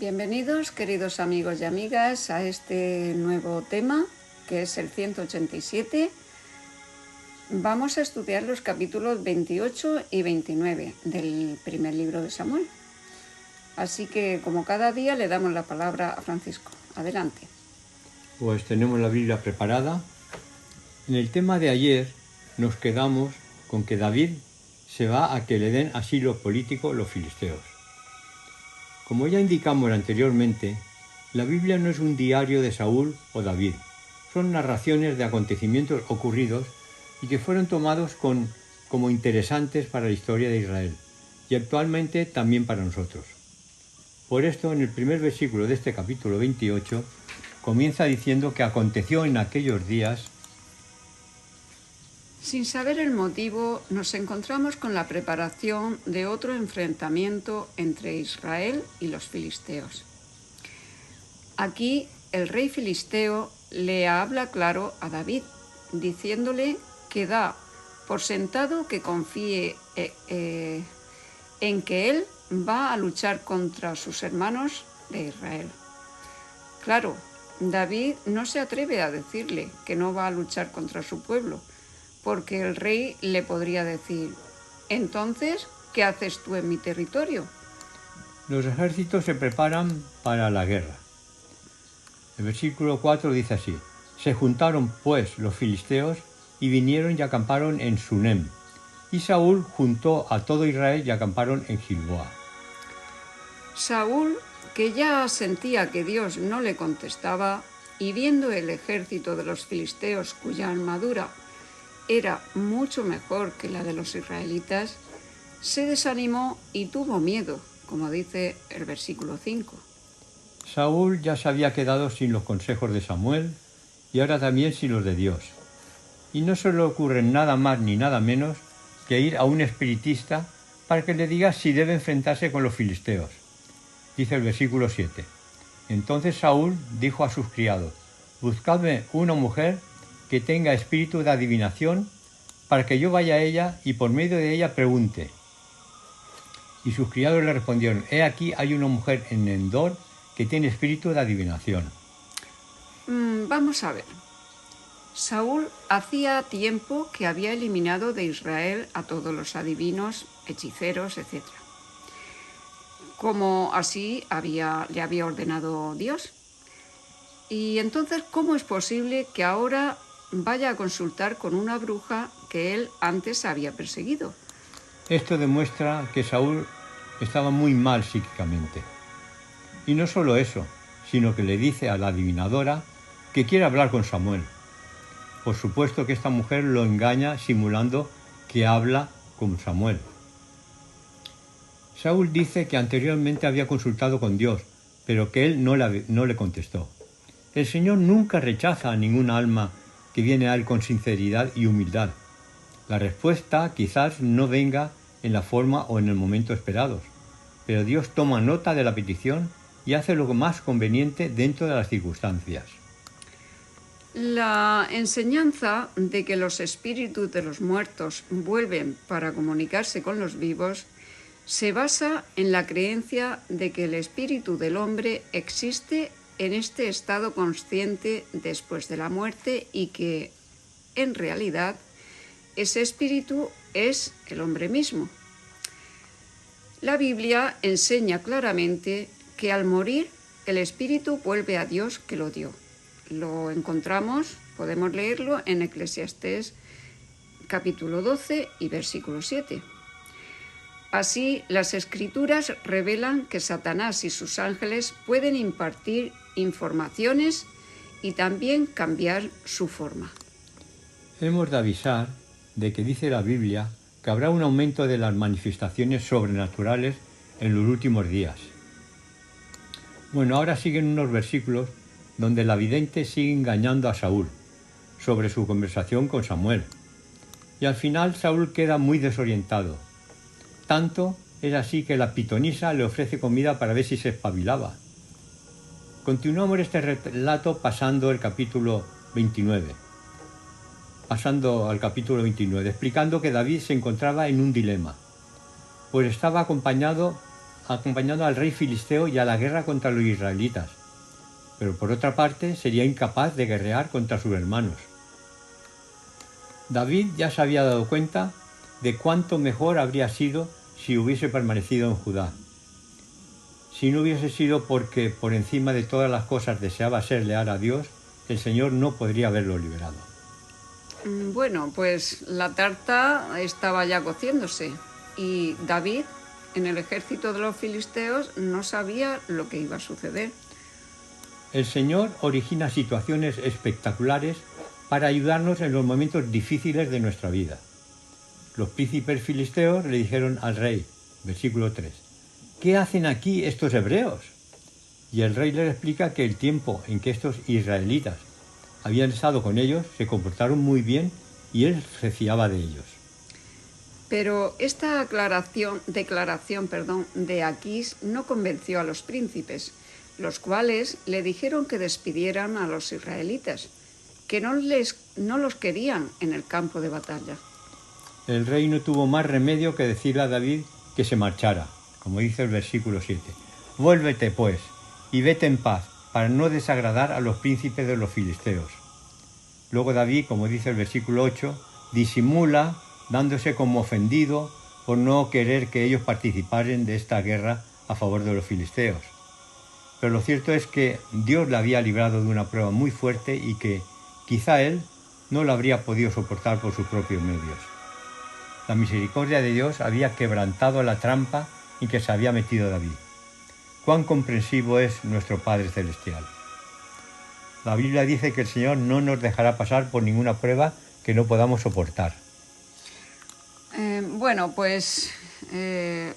Bienvenidos, queridos amigos y amigas, a este nuevo tema, que es el 187. Vamos a estudiar los capítulos 28 y 29 del primer libro de Samuel. Así que, como cada día, le damos la palabra a Francisco. Adelante. Pues tenemos la Biblia preparada. En el tema de ayer nos quedamos con que David se va a que le den asilo político los filisteos. Como ya indicamos anteriormente, la Biblia no es un diario de Saúl o David, son narraciones de acontecimientos ocurridos y que fueron tomados como interesantes para la historia de Israel y actualmente también para nosotros. Por esto, en el primer versículo de este capítulo 28, comienza diciendo que aconteció en aquellos días. Sin saber el motivo, nos encontramos con la preparación de otro enfrentamiento entre Israel y los filisteos. Aquí el rey filisteo le habla claro a David, diciéndole que da por sentado que confíe en que él va a luchar contra sus hermanos de Israel. Claro, David no se atreve a decirle que no va a luchar contra su pueblo, porque el rey le podría decir: entonces, ¿qué haces tú en mi territorio? Los ejércitos se preparan para la guerra. El versículo 4 dice así: se juntaron pues los filisteos y vinieron y acamparon en Sunem, y Saúl juntó a todo Israel y acamparon en Gilboa. Saúl, que ya sentía que Dios no le contestaba, y viendo el ejército de los filisteos cuya armadura era mucho mejor que la de los israelitas, se desanimó y tuvo miedo, como dice el versículo 5. Saúl ya se había quedado sin los consejos de Samuel y ahora también sin los de Dios. Y no se le ocurre nada más ni nada menos que ir a un espiritista para que le diga si debe enfrentarse con los filisteos. Dice el versículo 7. Entonces Saúl dijo a sus criados: buscadme una mujer que tenga espíritu de adivinación, para que yo vaya a ella y por medio de ella pregunte. Y sus criados le respondieron: he aquí hay una mujer en Endor que tiene espíritu de adivinación. Vamos a ver. Saúl hacía tiempo que había eliminado de Israel a todos los adivinos, hechiceros, etc., como así le había ordenado Dios. Y entonces, ¿cómo es posible que ahora vaya a consultar con una bruja que él antes había perseguido? Esto demuestra que Saúl estaba muy mal psíquicamente. Y no solo eso, sino que le dice a la adivinadora que quiere hablar con Samuel. Por supuesto que esta mujer lo engaña simulando que habla con Samuel. Saúl dice que anteriormente había consultado con Dios, pero que él no le contestó. El Señor nunca rechaza a ningún alma que viene a Él con sinceridad y humildad. La respuesta quizás no venga en la forma o en el momento esperados, pero Dios toma nota de la petición y hace lo más conveniente dentro de las circunstancias. La enseñanza de que los espíritus de los muertos vuelven para comunicarse con los vivos se basa en la creencia de que el espíritu del hombre existe en este estado consciente después de la muerte y que, en realidad, ese espíritu es el hombre mismo. La Biblia enseña claramente que al morir el espíritu vuelve a Dios que lo dio. Lo encontramos, podemos leerlo en Eclesiastés capítulo 12 y versículo 7. Así, las Escrituras revelan que Satanás y sus ángeles pueden impartir informaciones y también cambiar su forma. Hemos de avisar de que dice la Biblia que habrá un aumento de las manifestaciones sobrenaturales en los últimos días. Bueno, ahora siguen unos versículos donde la vidente sigue engañando a Saúl sobre su conversación con Samuel. Y al final Saúl queda muy desorientado. Tanto es así que la pitonisa le ofrece comida para ver si se espabilaba. Continuamos este relato pasando al capítulo 29, explicando que David se encontraba en un dilema, pues estaba acompañado acompañando al rey filisteo y a la guerra contra los israelitas, pero por otra parte sería incapaz de guerrear contra sus hermanos. David ya se había dado cuenta de cuánto mejor habría sido si hubiese permanecido en Judá. Si no hubiese sido porque por encima de todas las cosas deseaba ser leal a Dios, el Señor no podría haberlo liberado. Bueno, pues la tarta estaba ya cociéndose y David, en el ejército de los filisteos, no sabía lo que iba a suceder. El Señor origina situaciones espectaculares para ayudarnos en los momentos difíciles de nuestra vida. Los príncipes filisteos le dijeron al rey, versículo 3, ¿qué hacen aquí estos hebreos? Y el rey les explica que el tiempo en que estos israelitas habían estado con ellos se comportaron muy bien y él se fiaba de ellos. Pero esta declaración de Aquís no convenció a los príncipes, los cuales le dijeron que despidieran a los israelitas, que no los querían en el campo de batalla. El rey no tuvo más remedio que decirle a David que se marchara, como dice el versículo 7. Vuélvete, pues, y vete en paz, para no desagradar a los príncipes de los filisteos. Luego David, como dice el versículo 8, disimula, dándose como ofendido por no querer que ellos participaran de esta guerra a favor de los filisteos. Pero lo cierto es que Dios le había librado de una prueba muy fuerte y que quizá él no la habría podido soportar por sus propios medios. La misericordia de Dios había quebrantado la trampa en que se había metido David. Cuán comprensivo es nuestro Padre Celestial. La Biblia dice que el Señor no nos dejará pasar por ninguna prueba que no podamos soportar. Bueno, pues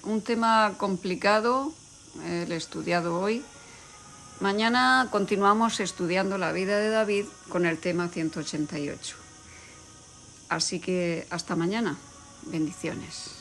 un tema complicado, el estudiado hoy. Mañana continuamos estudiando la vida de David con el tema 188. Así que hasta mañana. Bendiciones.